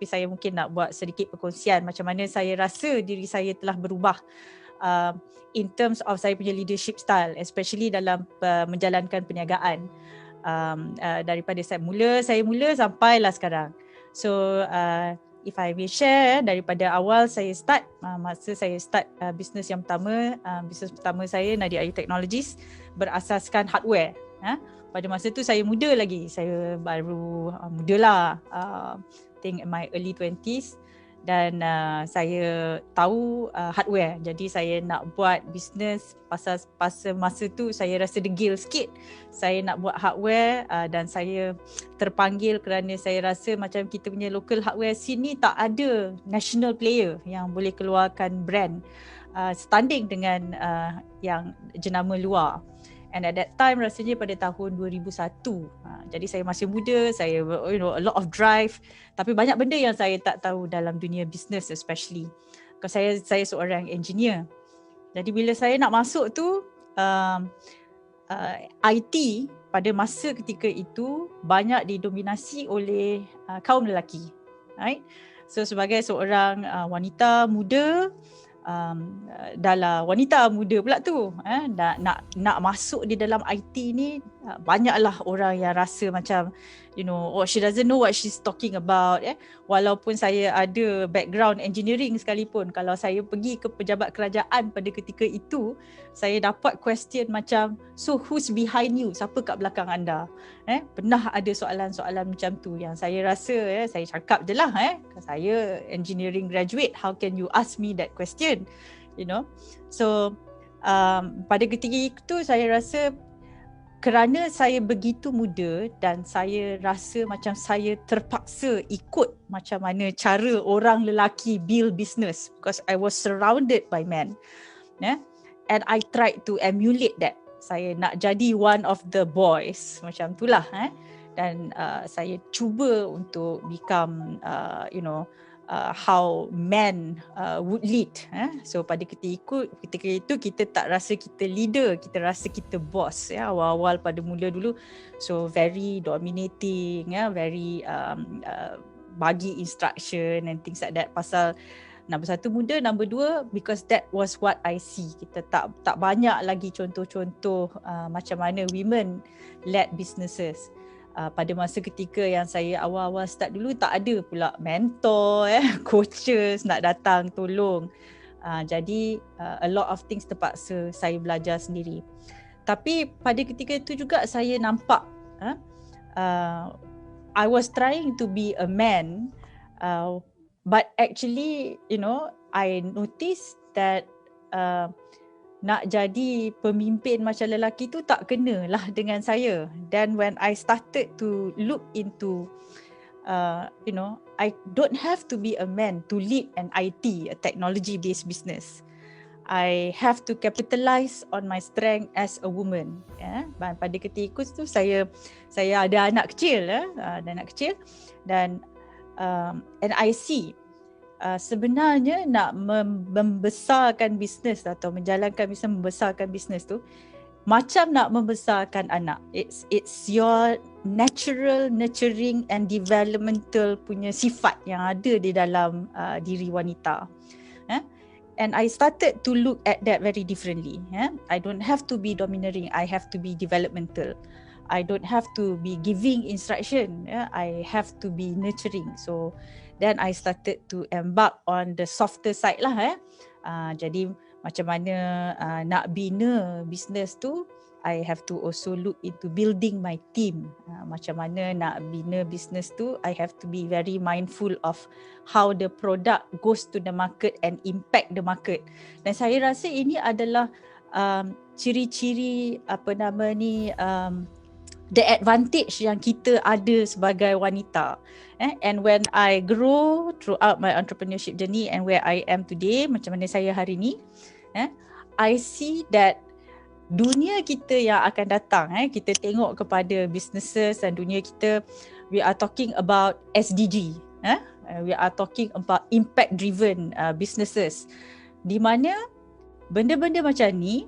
saya mungkin nak buat sedikit perkongsian macam mana saya rasa diri saya telah berubah in terms of saya punya leadership style, especially dalam menjalankan perniagaan. Daripada saya mula sampailah sekarang. So if I may share, daripada awal saya start, masa saya start bisnes yang pertama, bisnes pertama saya Nadia Ayu Technologies berasaskan hardware. Pada masa tu saya muda lagi, saya baru mudalah, think in my early 20s, dan saya tahu hardware. Jadi saya nak buat bisnes pasal masa tu saya rasa degil sikit. Saya nak buat hardware dan saya terpanggil kerana saya rasa macam kita punya local hardware scene ni tak ada national player yang boleh keluarkan brand setanding dengan yang jenama luar. And at that time rasanya pada tahun 2001. Jadi saya masih muda, saya a lot of drive, tapi banyak benda yang saya tak tahu dalam dunia business especially. Because saya seorang engineer. Jadi bila saya nak masuk tu IT pada masa ketika itu banyak didominasi oleh kaum lelaki. Right? So sebagai seorang wanita muda, dalam wanita muda pula tu nak masuk di dalam IT ni, banyaklah orang yang rasa macam she doesn't know what she's talking about. Walaupun saya ada background engineering sekalipun, kalau saya pergi ke pejabat kerajaan pada ketika itu, saya dapat question macam, so who's behind you, siapa kat belakang anda? Pernah ada soalan-soalan macam tu yang saya rasa saya cakap je lah, saya engineering graduate, how can you ask me that question? So pada ketika itu saya rasa kerana saya begitu muda dan saya rasa macam saya terpaksa ikut macam mana cara orang lelaki build business, because I was surrounded by men, and I tried to emulate that. Saya nak jadi one of the boys macam itulah, dan saya cuba untuk become how men would lead. So pada ketika itu kita tak rasa kita leader, kita rasa kita boss. Awal-awal pada mula dulu, so very dominating, very bagi instruction and things like that. Pasal number satu muda, number dua because that was what I see. Kita tak banyak lagi contoh-contoh macam mana women led businesses. Pada masa ketika yang saya awal-awal start dulu, tak ada pula mentor, coaches nak datang tolong. Jadi a lot of things terpaksa saya belajar sendiri. Tapi pada ketika itu juga saya nampak I was trying to be a man, but actually I noticed that nak jadi pemimpin macam lelaki tu tak kena lah dengan saya. Then when I started to look into I don't have to be a man to lead an IT, a technology based business. I have to capitalize on my strength as a woman. Pada ketika itu saya ada anak kecil, dan and I see sebenarnya nak membesarkan bisnes atau menjalankan bisnes, membesarkan bisnes tu macam nak membesarkan anak. It's your natural nurturing and developmental punya sifat yang ada di dalam diri wanita. And I started to look at that very differently. I don't have to be domineering, I have to be developmental. I don't have to be giving instruction, I have to be nurturing. So then I started to embark on the softer side lah. Jadi macam mana nak bina business tu, I have to also look into building my team. Macam mana nak bina business tu, I have to be very mindful of how the product goes to the market and impact the market. Dan saya rasa ini adalah ciri-ciri the advantage yang kita ada sebagai wanita. And when I grow throughout my entrepreneurship journey and where I am today, macam mana saya hari ni, I see that dunia kita yang akan datang, kita tengok kepada businesses dan dunia kita, we are talking about SDG, we are talking about impact driven businesses, di mana benda-benda macam ni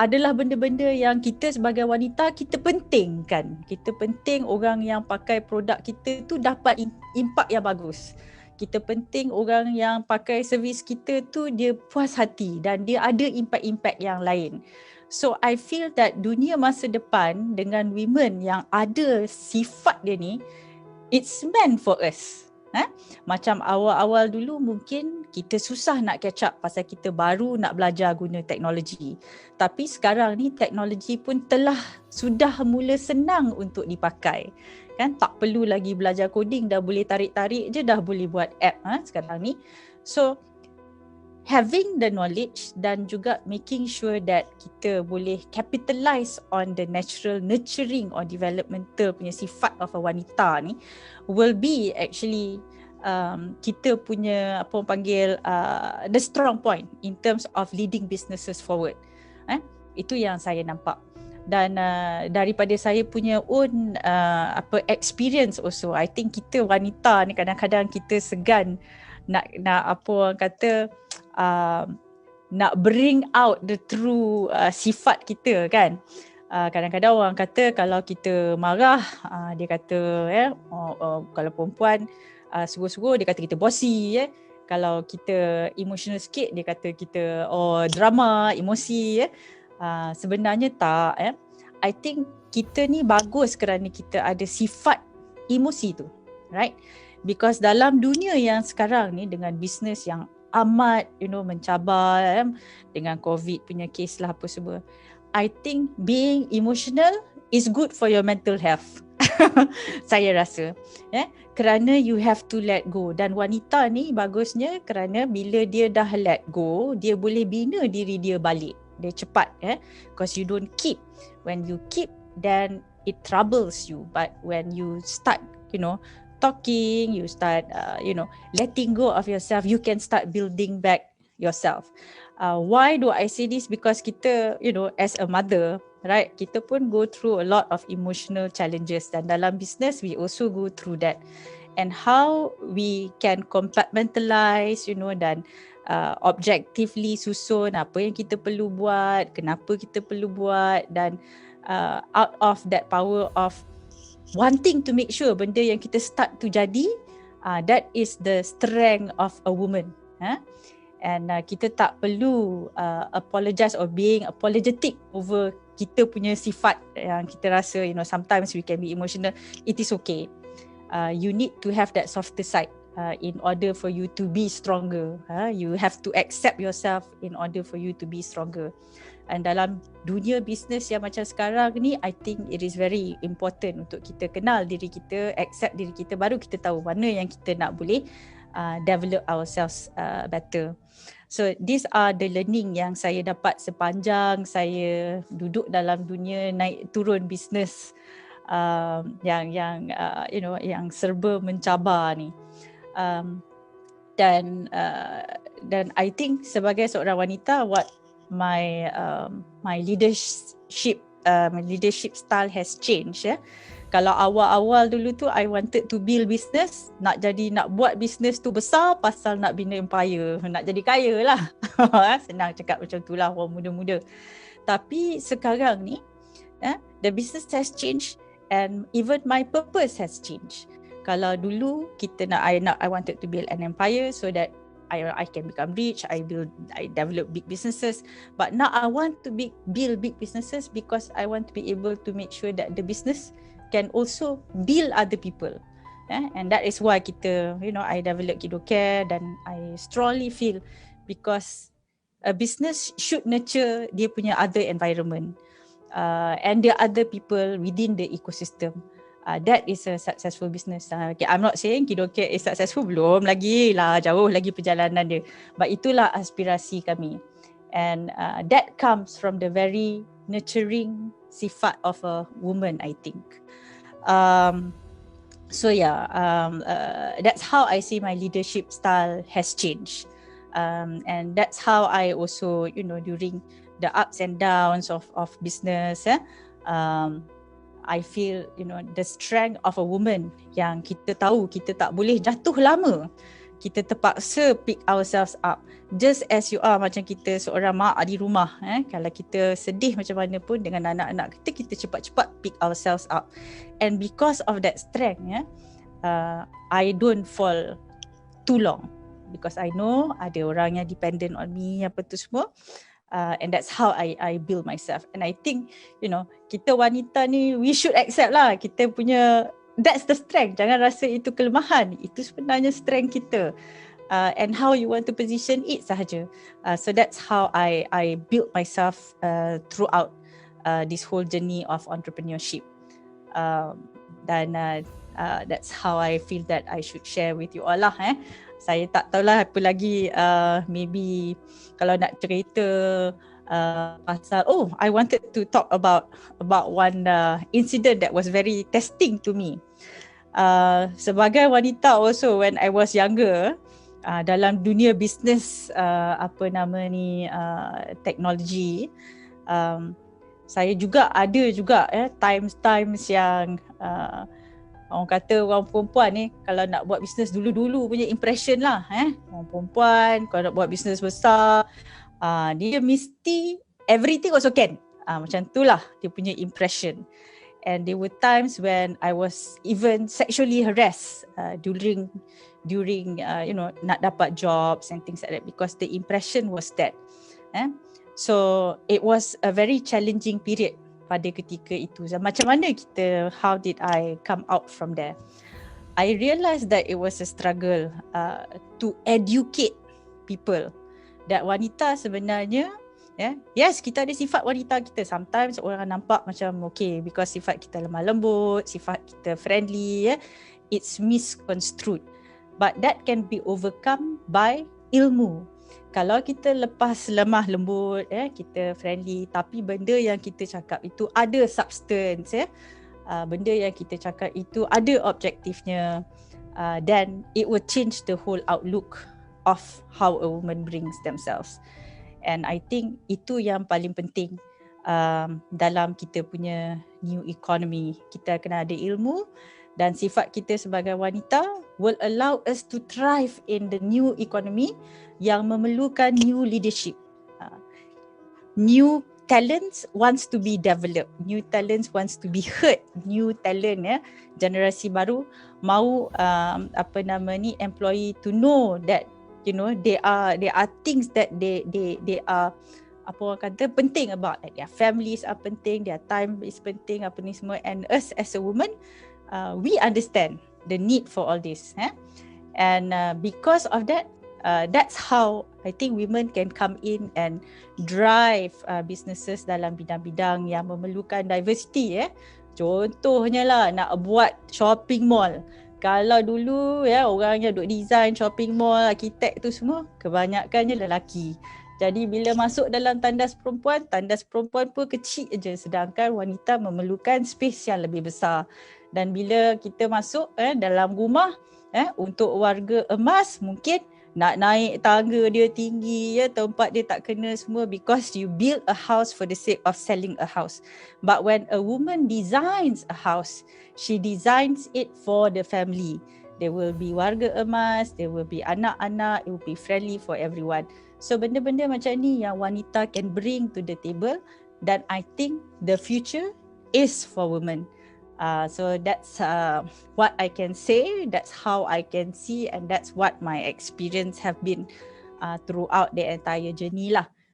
adalah benda-benda yang kita sebagai wanita kita pentingkan. Kita penting orang yang pakai produk kita tu dapat impak yang bagus. Kita penting orang yang pakai servis kita tu dia puas hati dan dia ada impak-impak yang lain. So I feel that dunia masa depan dengan women yang ada sifat dia ni, it's meant for us. Macam awal-awal dulu mungkin kita susah nak catch up pasal kita baru nak belajar guna teknologi. Tapi sekarang ni teknologi pun sudah mula senang untuk dipakai. Kan, tak perlu lagi belajar coding, dah boleh tarik-tarik je dah boleh buat app sekarang ni. So having the knowledge dan juga making sure that kita boleh capitalize on the natural nurturing or developmental punya sifat of a wanita ni will be actually kita punya apa orang panggil the strong point in terms of leading businesses forward. Itu yang saya nampak. Dan daripada saya punya own experience also, I think kita wanita ni kadang-kadang kita segan nak apa orang kata nak bring out the true sifat kita kan. Kadang-kadang orang kata kalau kita marah, dia kata kalau perempuan suruh-suruh dia kata kita bossy Kalau kita emotional sikit dia kata kita drama, emosi sebenarnya tak I think kita ni bagus kerana kita ada sifat emosi tu, right? Because dalam dunia yang sekarang ni dengan bisnes yang amat mencabar dengan COVID punya case lah apa semua, I think being emotional is good for your mental health. Saya rasa kerana you have to let go. Dan wanita ni bagusnya kerana bila dia dah let go, dia boleh bina diri dia balik. Dia cepat because you don't keep. When you keep, then it troubles you. But when you start talking, you start letting go of yourself, you can start building back yourself. Why do I say this? Because kita as a mother, right, kita pun go through a lot of emotional challenges, dan dalam business we also go through that. And how we can compartmentalize dan objectively susun apa yang kita perlu buat, kenapa kita perlu buat, dan out of that power of wanting to make sure benda yang kita start to jadi, that is the strength of a woman. And kita tak perlu apologize or being apologetic over kita punya sifat yang kita rasa sometimes we can be emotional. It is okay. You need to have that softer side in order for you to be stronger. You have to accept yourself in order for you to be stronger. And dalam dunia bisnes yang macam sekarang ni, I think it is very important untuk kita kenal diri kita, accept diri kita, baru kita tahu mana yang kita nak boleh develop ourselves better. So these are the learning yang saya dapat sepanjang saya duduk dalam dunia naik turun bisnes yang serba mencabar ni. Dan I think sebagai seorang wanita, what my leadership style has changed. Kalau awal-awal dulu tu I wanted to build business, nak buat business tu besar pasal nak bina empire, nak jadi kaya lah. Senang cakap macam tu lah orang muda-muda. Tapi sekarang ni the business has changed and even my purpose has changed. Kalau dulu I wanted to build an empire so that I can become rich, I develop big businesses. But now I want to build big businesses because I want to be able to make sure that the business can also build other people. And that is why I develop Kido Care, dan I strongly feel because a business should nurture dia punya other environment and the other people within the ecosystem. That is a successful business. Okay, I'm not saying Kido Care is successful, belum lagi lah, jauh lagi perjalanan dia. But itulah aspirasi kami. And that comes from the very nurturing sifat of a woman, I think. That's how I see my leadership style has changed. And that's how I also, during the ups and downs of business, I feel, the strength of a woman yang kita tahu kita tak boleh jatuh lama. kita terpaksa pick ourselves up. Just as you are, macam kita seorang mak di rumah. Kalau kita sedih macam mana pun dengan anak-anak kita cepat-cepat pick ourselves up. And because of that strength, I don't fall too long. Because I know ada orang yang dependent on me, apa tu semua. And that's how I build myself. And I think, kita wanita ni, we should accept lah. Kita punya, that's the strength. Jangan rasa itu kelemahan. Itu sebenarnya strength kita. And how you want to position it sahaja. So that's how I built myself throughout this whole journey of entrepreneurship. Dan that's how I feel that I should share with you all lah. Saya tak tahulah apa lagi, maybe kalau nak cerita pasal, I wanted to talk about one incident that was very testing to me. Sebagai wanita also, when I was younger, dalam dunia bisnes, teknologi, saya juga ada juga times yang orang kata orang perempuan ni kalau nak buat bisnes dulu-dulu punya impression lah, orang perempuan kalau nak buat bisnes besar, dia mesti everything also can, macam tu lah dia punya impression. And there were times when I was even sexually harassed during nak dapat jobs and things like that, because the impression was that. So it was a very challenging period pada ketika itu. Macam mana how did I come out from there? I realised that it was a struggle to educate people that wanita sebenarnya, yes, kita ada sifat wanita kita. Sometimes orang nampak macam okay, because sifat kita lemah lembut, sifat kita friendly, it's misconstrued. But that can be overcome by ilmu. Kalau kita lepas lemah lembut, kita friendly, tapi benda yang kita cakap itu ada substance, benda yang kita cakap itu ada objektifnya, then it will change the whole outlook of how a woman brings themselves. And I think itu yang paling penting dalam kita punya new economy. Kita kena ada ilmu, dan sifat kita sebagai wanita will allow us to thrive in the new economy yang memerlukan new leadership. New talents wants to be developed, new talents wants to be heard, new talent, generasi baru mau employee to know that there are things that they are penting about, like their families are penting, their time is penting, apa ni semua. And us as a woman, we understand the need for all this, and because of that, that's how I think women can come in and drive businesses dalam bidang-bidang yang memerlukan diversity. Contohnya lah, nak buat shopping mall. Kalau dulu orang yang duk design shopping mall, arkitek tu semua kebanyakannya lelaki. Jadi bila masuk dalam tandas perempuan pun kecil je, sedangkan wanita memerlukan space yang lebih besar. Dan bila kita masuk dalam rumah, untuk warga emas, mungkin nak naik tangga dia tinggi, tempat dia tak kena semua, because you build a house for the sake of selling a house. But when a woman designs a house, she designs it for the family. There will be warga emas, there will be anak-anak, it will be friendly for everyone. So benda-benda macam ni yang wanita can bring to the table, dan I think the future is for women. So that's what I can say, that's how I can see, and that's what my experience have been throughout the entire journey lah.